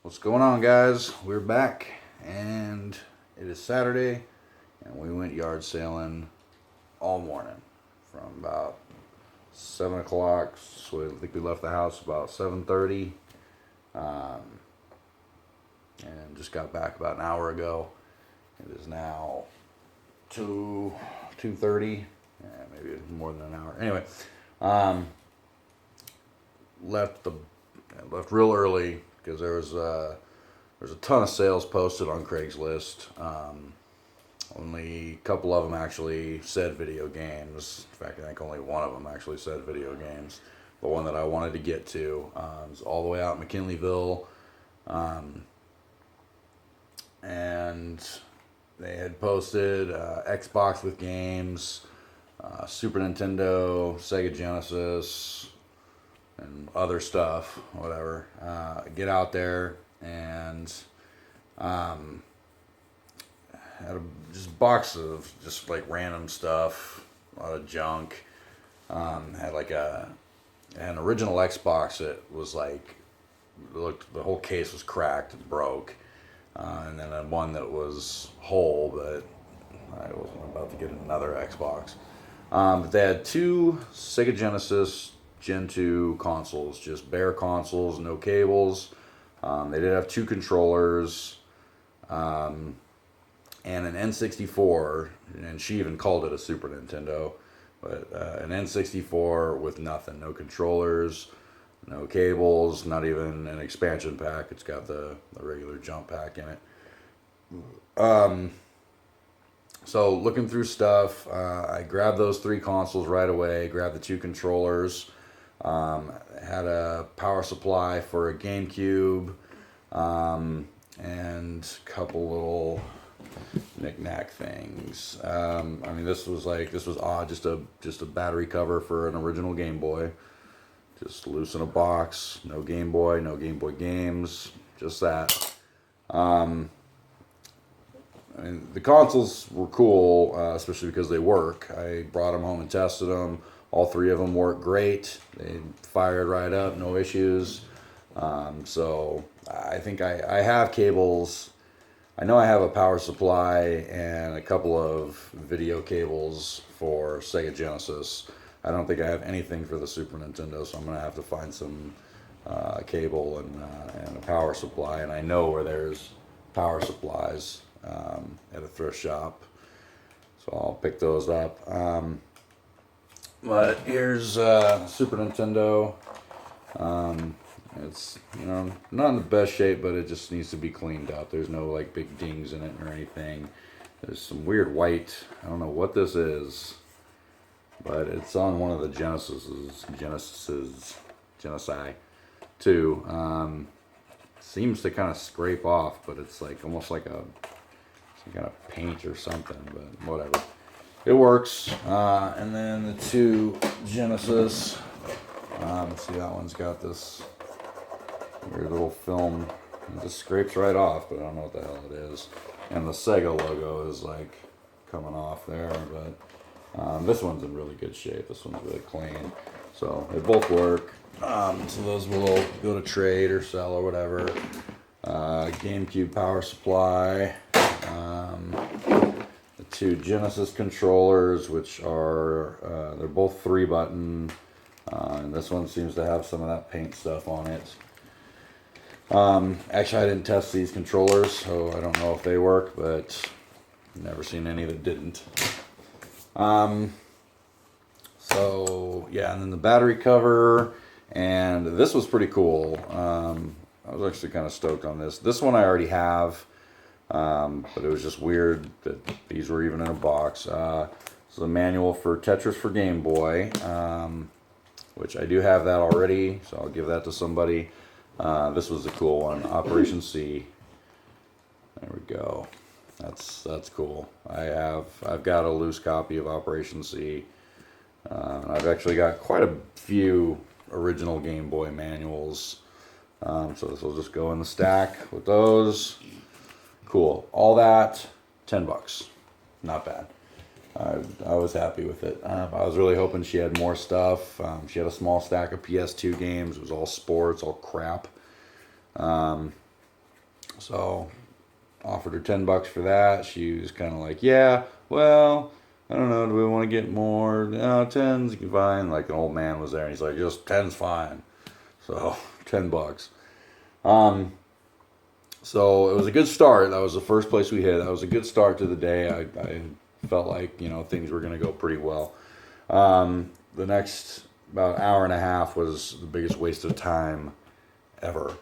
What's going on, guys? We're back, and it is Saturday, and we went yard sailing all morning from about 7 o'clock. So I think we left the house about 7:30, um, and just got back about an hour ago. It is now 2:30, maybe more than an hour. Anyway, um, left the left real early because there's a ton of sales posted on Craigslist. Only a couple of them actually said video games. In fact, I think only one of them actually said video games. The one that I wanted to get to is all the way out in McKinleyville, and they had posted Xbox with games, Super Nintendo, Sega Genesis, and other stuff, whatever. Get out there and had a just box of just like random stuff, a lot of junk. Had like an original Xbox that was like looked the whole case was cracked and broke, and then one that was whole, but I wasn't about to get another Xbox. But they had two Sega Genesis Gen 2 consoles, just bare consoles, no cables. They did have two controllers, and an N64, and she even called it a Super Nintendo, but an N64 with nothing, no controllers, no cables, not even an expansion pack. It's got the regular jump pack in it. So looking through stuff, I grabbed those three consoles right away, grabbed the two controllers, had a power supply for a GameCube, and a couple little knick-knack things. This was odd, just a battery cover for an original Game Boy. Just loose in a box, no Game Boy, no Game Boy games, just that. The consoles were cool, especially because they work. I brought them home and tested them. All three of them work great. They fired right up, no issues. So I think I have cables. I know I have a power supply and a couple of video cables for Sega Genesis. I don't think I have anything for the Super Nintendo, so I'm going to have to find some cable and a power supply. And I know where there's power supplies at a thrift shop, so I'll pick those up. But here's Super Nintendo. It's not in the best shape, but it just needs to be cleaned up. There's no like big dings in it or anything. There's some weird white. I don't know what this is, but it's on one of the Genesi 2. Seems to kind of scrape off, but it's like almost like some kind of paint or something. But whatever, it works. And then the two Genesis. See, that one's got this weird little film. It just scrapes right off, but I don't know what the hell it is. And the Sega logo is like coming off there, but this one's in really good shape. This one's really clean. So they both work. So those will go to trade or sell or whatever. GameCube power supply. The two Genesis controllers, which are they're both 3-button. And this one seems to have some of that paint stuff on it. Actually, I didn't test these controllers, so I don't know if they work, but I've never seen any that didn't. So yeah, and then the battery cover, and this was pretty cool. I was actually kind of stoked on this. This one I already have, but it was just weird that these were even in a box. This is a manual for Tetris for Game Boy, which I do have that already, so I'll give that to somebody. This was a cool one, Operation C. There we go. That's cool. I've got a loose copy of Operation C. I've actually got quite a few original Game Boy manuals. So this will just go in the stack with those. Cool. All that, $10. Not bad. I was happy with it. I was really hoping she had more stuff. She had a small stack of PS2 games. It was all sports, all crap. So offered her $10 for that. She was kind of like, yeah, well, I don't know, do we want to get more? No, 10's fine. Like an old man was there, and he's like, just 10's fine. So $10. So it was a good start. That was the first place we hit. That was a good start to the day. I felt like, things were going to go pretty well. The next about hour and a half was the biggest waste of time ever.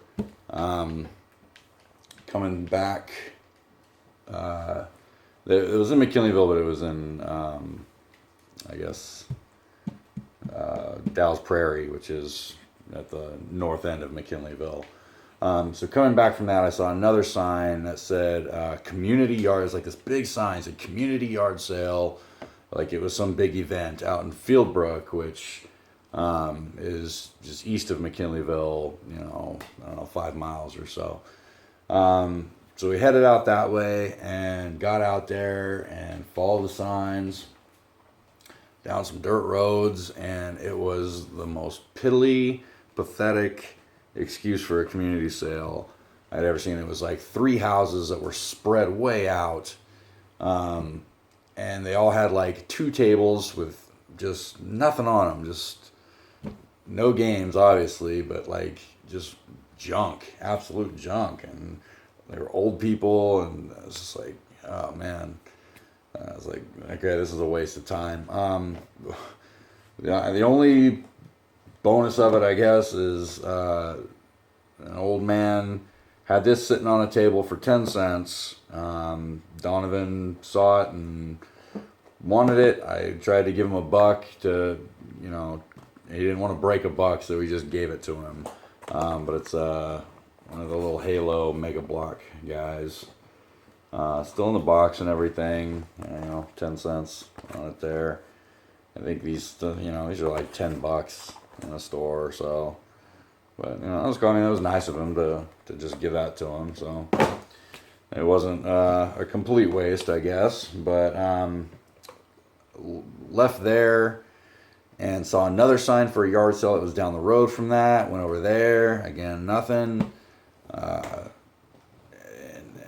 Coming back, it was in McKinleyville, but it was in, I guess, Dalles Prairie, which is at the north end of McKinleyville. So coming back from that, I saw another sign that said community yard. It's like this big sign, said community yard sale, like it was some big event out in Fieldbrook, which is just east of McKinleyville, I don't know, 5 miles or so. So we headed out that way and got out there and followed the signs down some dirt roads, and it was the most piddly, pathetic excuse for a community sale I'd ever seen. It was like 3 houses that were spread way out, and they all had like 2 tables with just nothing on them, just no games, obviously, but like just junk, absolute junk. And they were old people, and I was just like, oh man. I was like, okay, this is a waste of time. The only bonus of it, I guess, is an old man had this sitting on a table for 10 cents. Donovan saw it and wanted it. I tried to give him $1 to, he didn't want to break $1, so we just gave it to him. But it's one of the little Halo Mega Block guys. Still in the box and everything. 10 cents on it there. I think these are like $10 in a store or so. But that was nice of him to just give that to him. So it wasn't a complete waste, I guess. But left there and saw another sign for a yard sale that was down the road from that. Went over there, again, nothing. And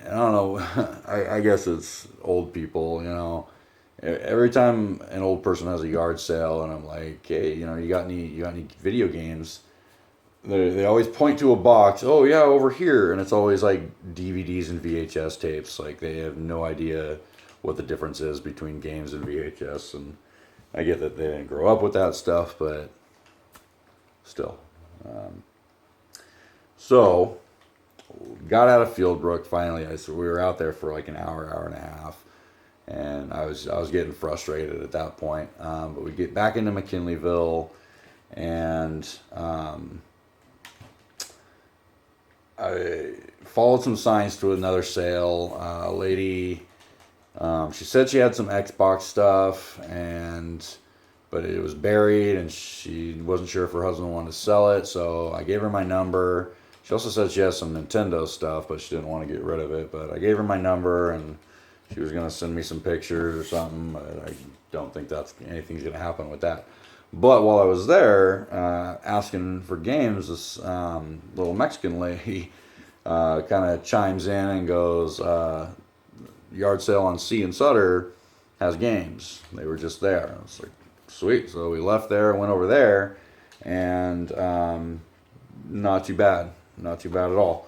I don't know. I guess it's old people. Every time an old person has a yard sale, and I'm like, hey, you got any video games? They always point to a box. Oh yeah, over here, and it's always like DVDs and VHS tapes. Like they have no idea what the difference is between games and VHS. And I get that they didn't grow up with that stuff, but still. So got out of Fieldbrook finally. So we were out there for like an hour and a half, and I was getting frustrated at that point. But we get back into McKinleyville, and I followed some signs to another sale. A lady, she said she had some Xbox stuff, but it was buried, and she wasn't sure if her husband wanted to sell it. So I gave her my number. She also said she has some Nintendo stuff, but she didn't want to get rid of it. But I gave her my number, and she was going to send me some pictures or something. But I don't think anything's going to happen with that. But while I was there asking for games, this little Mexican lady kind of chimes in and goes, yard sale on C and Sutter has games. They were just there. I was like, sweet. So we left there and went over there, and not too bad. Not too bad at all.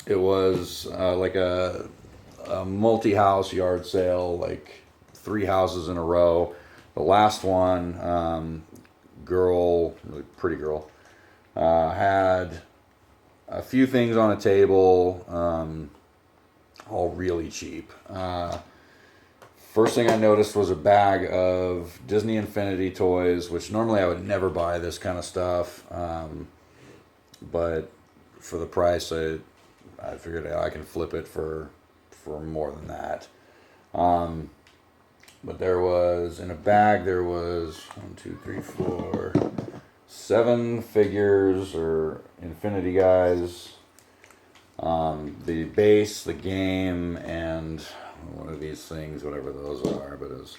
It was like a multi-house yard sale, like 3 houses in a row. The last one, really pretty girl, had a few things on a table, all really cheap. First thing I noticed was a bag of Disney Infinity toys, which normally I would never buy this kind of stuff. But for the price, I figured I can flip it for more than that. But in a bag, there was 1, 2, 3, 4, 7 figures or Infinity guys. The base, the game, and one of these things, whatever those are, but it's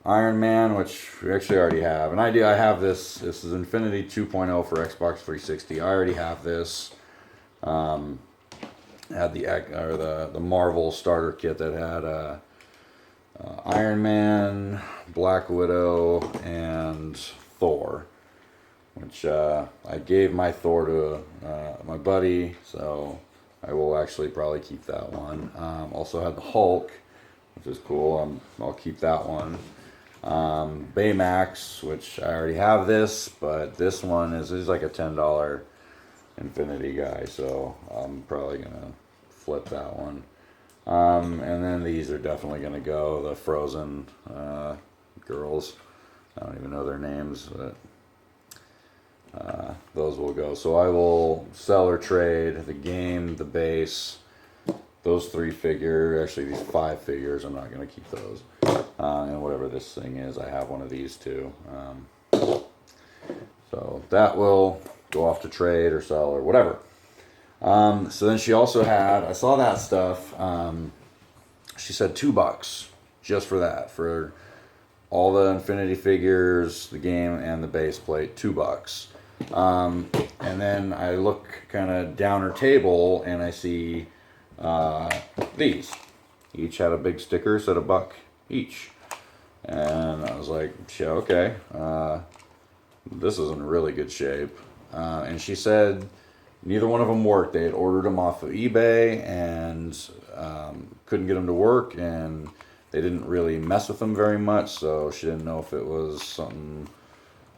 Iron Man, which we actually already have. And I have this. This is Infinity 2.0 for Xbox 360. I already have this. had the Marvel starter kit that had Iron Man, Black Widow, and Thor, which I gave my Thor to my buddy, so I will actually probably keep that one. Also had the Hulk, which is cool. I'll keep that one. Baymax, which I already have this, but this one is like a $10 Infinity guy, so I'm probably gonna flip that one. And then these are definitely gonna go. The Frozen girls. I don't even know their names, but those will go. So I will sell or trade the game, the base, those 3 figures, actually these 5 figures, I'm not going to keep those. And whatever this thing is, I have one of these too. So that will go off to trade or sell or whatever. So then she also had, I saw that stuff. She said $2 just for that, for all the Infinity figures, the game, and the base plate, $2. And then I look kind of down her table and I see these. Each had a big sticker, said $1 each. And I was like, yeah, okay, this is in really good shape. And she said neither one of them worked. They had ordered them off of eBay and couldn't get them to work, and they didn't really mess with them very much, so she didn't know if it was something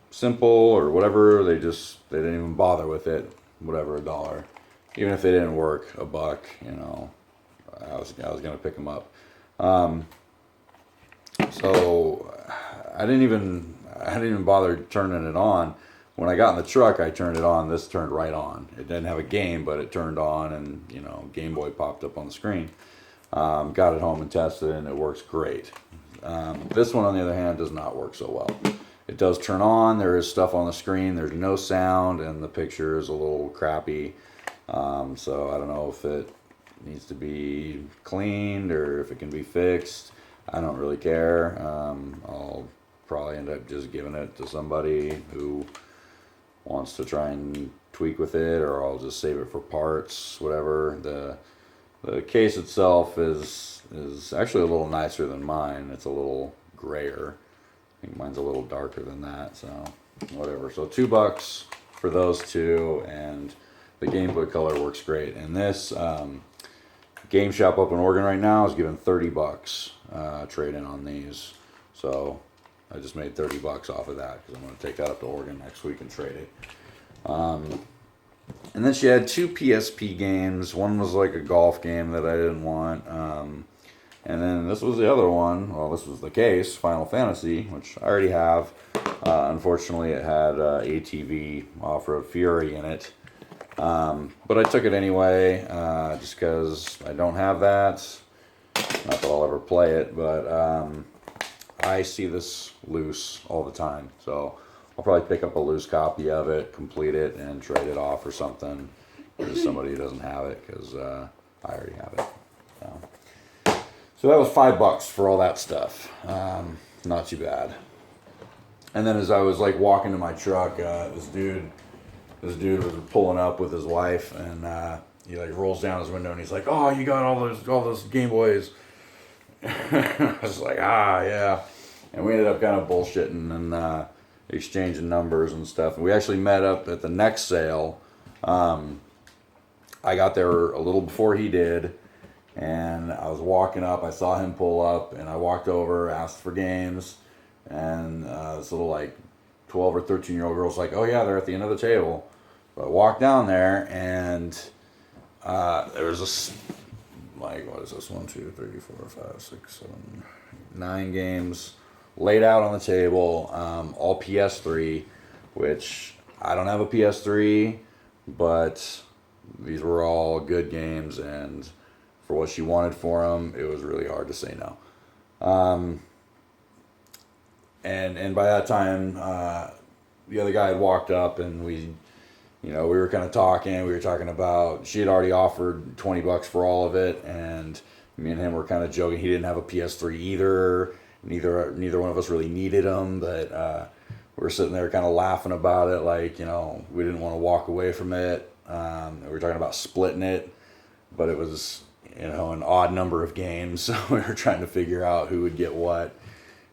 simple or whatever. They didn't even bother with it. Whatever, $1. Even if they didn't work, $1, you know, I was gonna pick them up. So I didn't even bother turning it on. When I got in the truck, I turned it on. This turned right on. It didn't have a game, but it turned on, and you know, Game Boy popped up on the screen. Got it home and tested it, and it works great. This one, on the other hand, does not work so well. It does turn on. There is stuff on the screen. There's no sound, and the picture is a little crappy. So I don't know if it needs to be cleaned or if it can be fixed. I don't really care. I'll probably end up just giving it to somebody who wants to try and tweak with it, or I'll just save it for parts, whatever. The case itself is actually a little nicer than mine. It's a little grayer. I think mine's a little darker than that, so whatever. So $2 for those two, and the Game Boy Color works great. And this Game Shop up in Oregon right now is giving $30 trade-in on these. So I just made $30 off of that because I'm going to take that up to Oregon next week and trade it. And then she had 2 PSP games. One was like a golf game that I didn't want. And then this was the other one. Well, this was the case, Final Fantasy, which I already have. Unfortunately, it had ATV Off-Road Fury in it. But I took it anyway, just because I don't have that. Not that I'll ever play it, but I see this loose all the time. So I'll probably pick up a loose copy of it, complete it, and trade it off or something. There's somebody who doesn't have it, because I already have it. So that was $5 for all that stuff. Not too bad. And then as I was like walking to my truck, this dude was pulling up with his wife, and he like rolls down his window and he's like, "Oh, you got all those Game Boys." I was like, yeah. And we ended up kind of bullshitting and exchanging numbers and stuff. And we actually met up at the next sale. I got there a little before he did, and I was walking up. I saw him pull up, and I walked over, asked for games, and this little like 12 or 13-year-old girl's like, "Oh yeah, they're at the end of the table." So I walked down there, and there was this, like, what is this? 1, 2, 3, 4, 5, 6, 7, 9 games laid out on the table, all PS3, which I don't have a PS3, but these were all good games, and for what she wanted for them, it was really hard to say no. And by that time, the other guy had walked up, and we were kind of talking. We were talking about, she had already offered $20 for all of it, and me and him were kind of joking. He didn't have a PS3 either. Neither one of us really needed them, but we were sitting there kind of laughing about it, like, we didn't want to walk away from it. We were talking about splitting it. but it was, an odd number of games, so we were trying to figure out who would get what.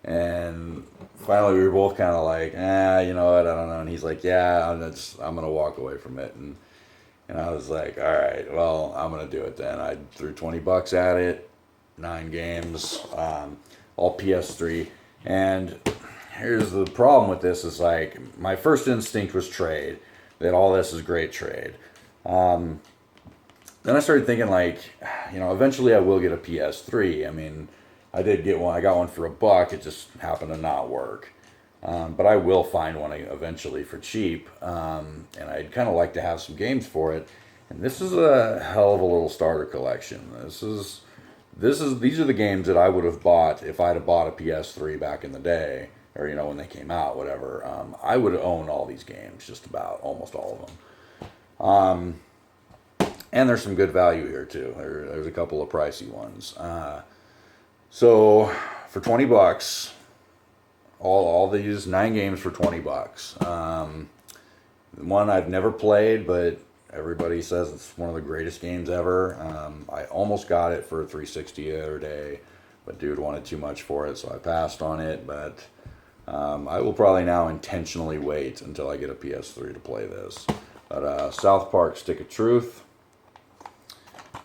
And finally, we were both kind of like, you know what, I don't know. And he's like, yeah, I'm gonna walk away from it. And I was like, all right, well, I'm gonna do it then. I threw $20 at it, 9 games, all PS3. And here's the problem with this: is like my first instinct was trade. That all this is great trade. Then I started thinking like, eventually I will get a PS3. I mean, I did get one. I got one for $1. It just happened to not work. But I will find one eventually for cheap. And I'd kind of like to have some games for it. And this is a hell of a little starter collection. These are the games that I would have bought if I'd have bought a PS3 back in the day, or when they came out, whatever. I would own all these games, just about almost all of them. And there's some good value here too. There's a couple of pricey ones. So for $20, all these 9 games for $20. One I've never played, but everybody says it's one of the greatest games ever. I almost got it for 360 the other day, but dude wanted too much for it, so I passed on it. But I will probably now intentionally wait until I get a PS3 to play this. But South Park: Stick of Truth,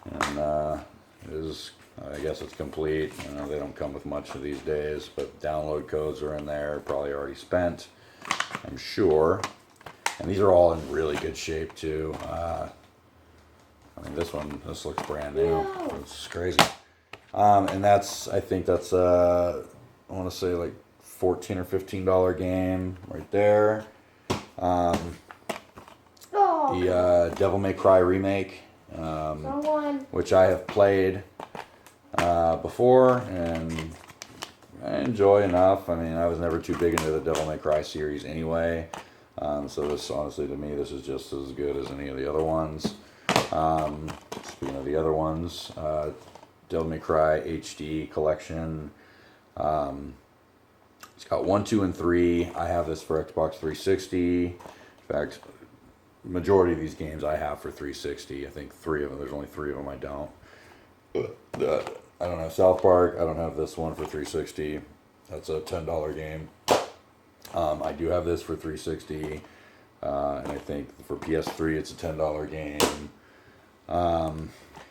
and I guess it's complete. They don't come with much of these days, but download codes are in there, probably already spent, I'm sure. And these are all in really good shape too. This looks brand new. It's crazy. And I think that's I want to say like $14 or $15 game right there. The Devil May Cry remake, which I have played before and I enjoy enough. I mean, I was never too big into the Devil May Cry series anyway. So this, honestly, to me, this is just as good as any of the other ones. Speaking of the other ones, Devil May Cry HD collection. It's got 1, 2, and 3. I have this for Xbox 360. In fact, majority of these games I have for 360. I think 3 of them. There's only 3 of them I don't. I don't have South Park. I don't have this one for 360. That's a $10 game. I do have this for 360, and I think for PS3 it's a $10 game.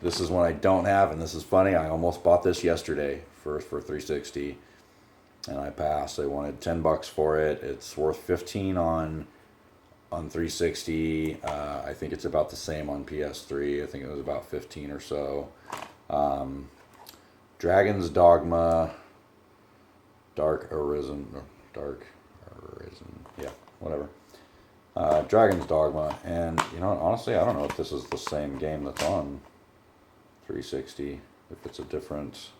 This is one I don't have, and this is funny. I almost bought this yesterday for 360, and I passed. I wanted $10 for it. It's worth 15 on 360. I think it's about the same on PS3. I think it was about 15 or so. Dragon's Dogma, Dark Arisen, yeah, whatever. Dragon's Dogma, and honestly, I don't know if this is the same game that's on 360. If it's a different,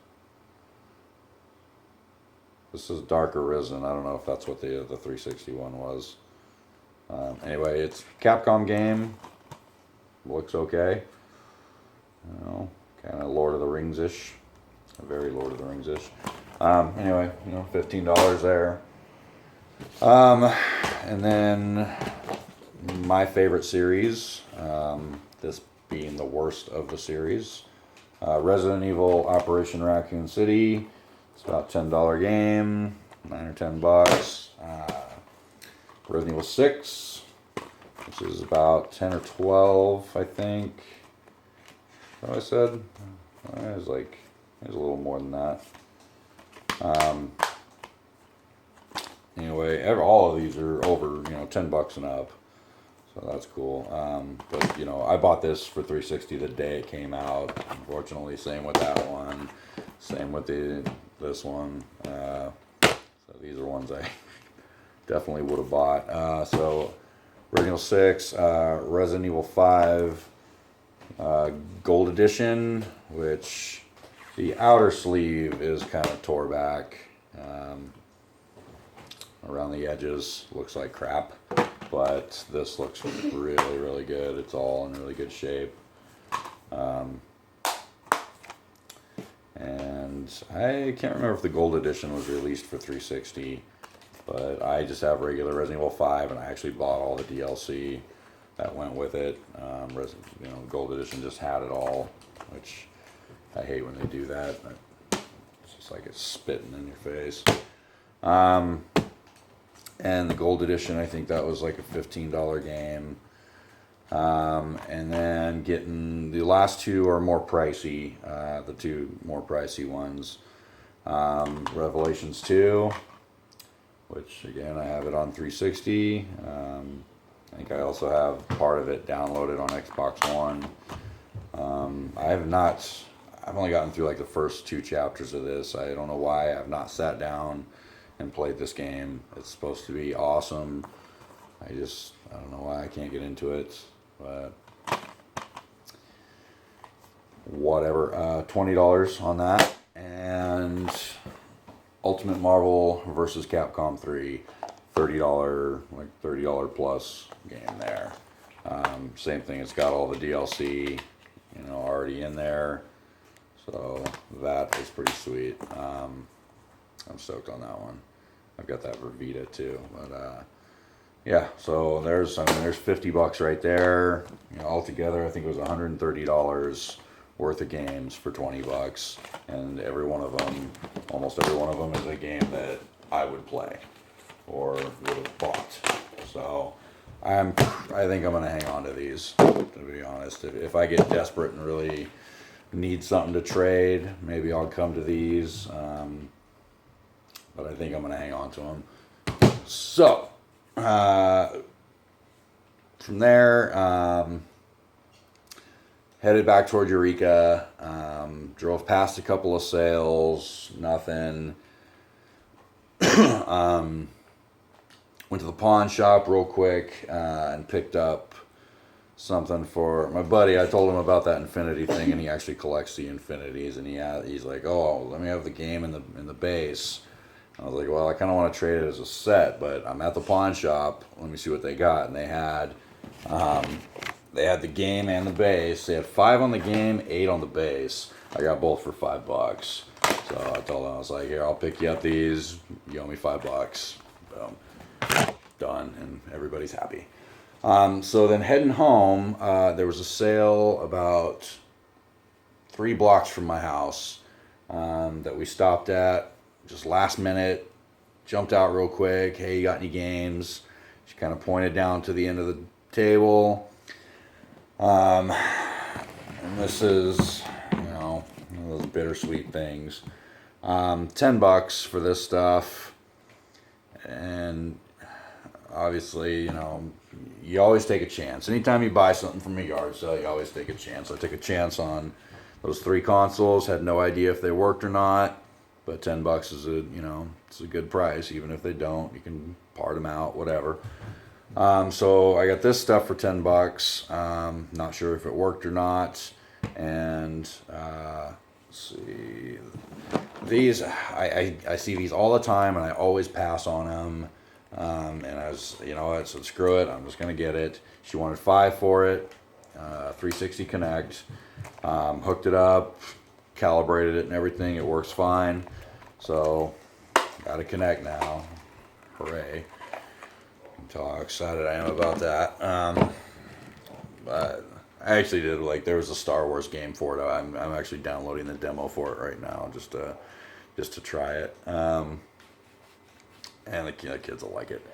this is Dark Arisen. I don't know if that's what the 360 one was. Anyway, it's Capcom game. Looks okay. Kind of Lord of the Rings-ish. Very Lord of the Rings-ish. Anyway, $15 there. And then my favorite series, this being the worst of the series, Resident Evil Operation Raccoon City. It's about $10 game, 9 or $10. Resident Evil 6, which is about 10 or 12, I think. Is that what I said? It was a little more than that. Anyway, all of these are over, $10 and up, so that's cool. But I bought this for 360 the day it came out. Unfortunately, same with that one, same with this one. So these are ones I definitely would have bought. So Resident Evil 6, Resident Evil 5, Gold Edition, which the outer sleeve is kind of tore back. Around the edges looks like crap, but this looks really, really good. It's all in really good shape. And I can't remember if the Gold Edition was released for 360, but I just have regular Resident Evil 5, and I actually bought all the DLC that went with it. Gold edition just had it all, which I hate when they do that. It's just like it's spitting in your face. And the gold edition, I think that was like a $15 game. And then getting the last two are more pricey, the two more pricey ones. Revelations 2, which again I have it on 360. I think I also have part of it downloaded on Xbox One. I've only gotten through like the first 2 chapters of this. I don't know why I've not sat down and played this game. It's supposed to be awesome. I don't know why I can't get into it, but whatever. $20 on that. And Ultimate Marvel vs. Capcom 3, $30 plus game there. Same thing, it's got all the DLC, already in there. So that is pretty sweet. I'm stoked on that one. I've got that for Vita too, but yeah. So there's $50 right there. Altogether, I think it was $130 worth of games for $20, and almost every one of them, is a game that I would play or would have bought. So I think I'm gonna hang on to these. To be honest, if I get desperate and really need something to trade, maybe I'll come to these. But I think I'm gonna hang on to them. So from there, headed back toward Eureka. Drove past a couple of sales, nothing. Went to the pawn shop real quick and picked up something for my buddy. I told him about that Infinity thing, and he actually collects the Infinities. And he's like, "Oh, let me have the game in the base." I was like, "Well, I kind of want to trade it as a set, but I'm at the pawn shop. Let me see what they got." And they had the game and the base. They had 5 on the game, 8 on the base. I got both for $5. So I told him, I was like, "Here, I'll pick you up these. You owe me $5. Boom. Done." And everybody's happy. So then heading home, there was a sale about 3 blocks from my house that we stopped at just last minute. Jumped out real quick. "Hey, you got any games?" She kind of pointed down to the end of the table. And this is, one of those bittersweet things. $10 for this stuff. And obviously, you always take a chance. Anytime you buy something from a yard sale, you always take a chance. I took a chance on those 3 consoles. Had no idea if they worked or not, but $10 is it's a good price. Even if they don't, you can part them out, whatever. So I got this stuff for $10. Not sure if it worked or not. And let's see, these I see these all the time, and I always pass on them. And I was, I said, screw it, I'm just gonna get it. She wanted $5 for it. 360 Connect. Hooked it up, calibrated it and everything. It works fine. So got a Connect now. Hooray! How excited I am about that. But I actually did, there was a Star Wars game for it. I'm actually downloading the demo for it right now, just to try it. And the kids will like it.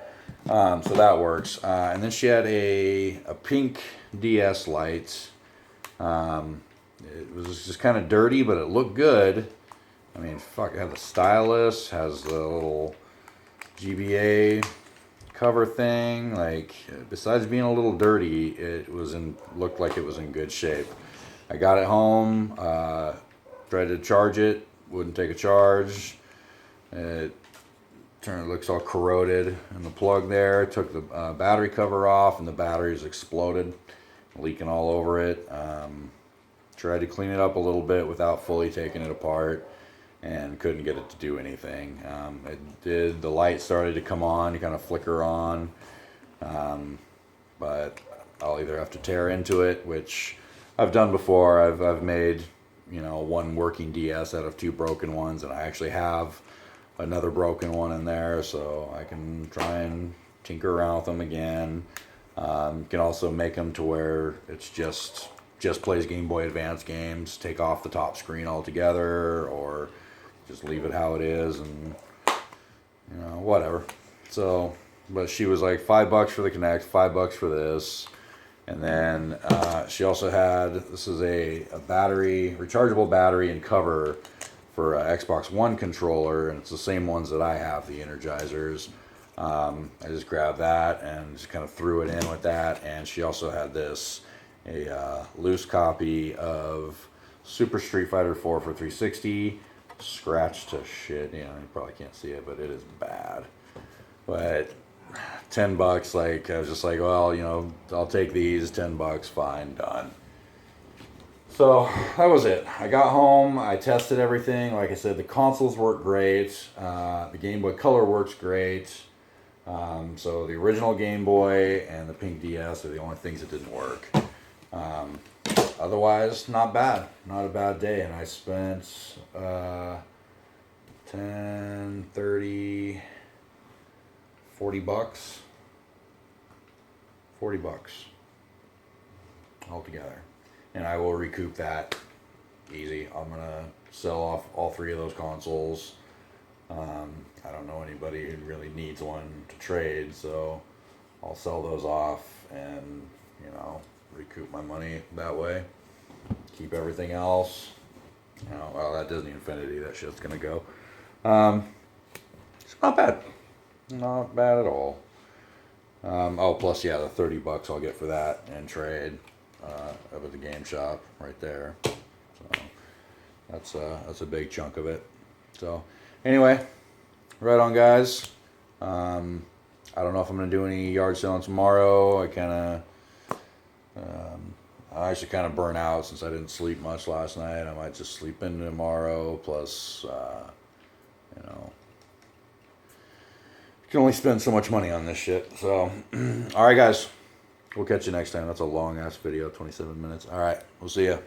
So that works. And then she had a pink DS Lite. It was just kind of dirty, but it looked good. I mean, fuck, it had the stylus, has the little GBA cover thing. Besides being a little dirty, looked like it was in good shape. I got it home, tried to charge it, wouldn't take a charge. It looks all corroded in the plug there. Took the battery cover off, and the batteries exploded, leaking all over it. Tried to clean it up a little bit without fully taking it apart, and couldn't get it to do anything. The light started to come on, you kind of flicker on, but I'll either have to tear into it, which I've done before. I've made, one working DS out of 2 broken ones, and I actually have another broken one in there, so I can try and tinker around with them again. You can also make them to where it's just plays Game Boy Advance games. Take off the top screen altogether, or just leave it how it is, and whatever. So, but she was like $5 for the Kinect, $5 for this, and then she also had, this is a battery, rechargeable battery and cover for Xbox One controller, and it's the same ones that I have, the Energizers. I just grabbed that and just kind of threw it in with that, and she also had this, a loose copy of Super Street Fighter 4 for 360, scratched to shit. You probably can't see it, but it is bad. But $10, like, I was just like, well, I'll take these, $10, fine, done. So that was it. I got home, I tested everything. Like I said, the consoles work great. The Game Boy Color works great. So the original Game Boy and the Pink DS are the only things that didn't work. Otherwise, not bad. Not a bad day. And I spent 10, 30, $40. $40 altogether. And I will recoup that easy. I'm going to sell off all 3 of those consoles. I don't know anybody who really needs one to trade, so I'll sell those off and, recoup my money that way. Keep everything else. Well, that Disney Infinity, that shit's going to go. It's not bad. Not bad at all. Plus, yeah, the $30 I'll get for that and trade up at the game shop right there. So that's a big chunk of it. So anyway, right on, guys. I don't know if I'm gonna do any yard selling tomorrow. I actually kind of burn out since I didn't sleep much last night. I might just sleep in tomorrow. Plus, you can only spend so much money on this shit. So, all right, guys. We'll catch you next time. That's a long ass video, 27 minutes. All right, we'll see ya.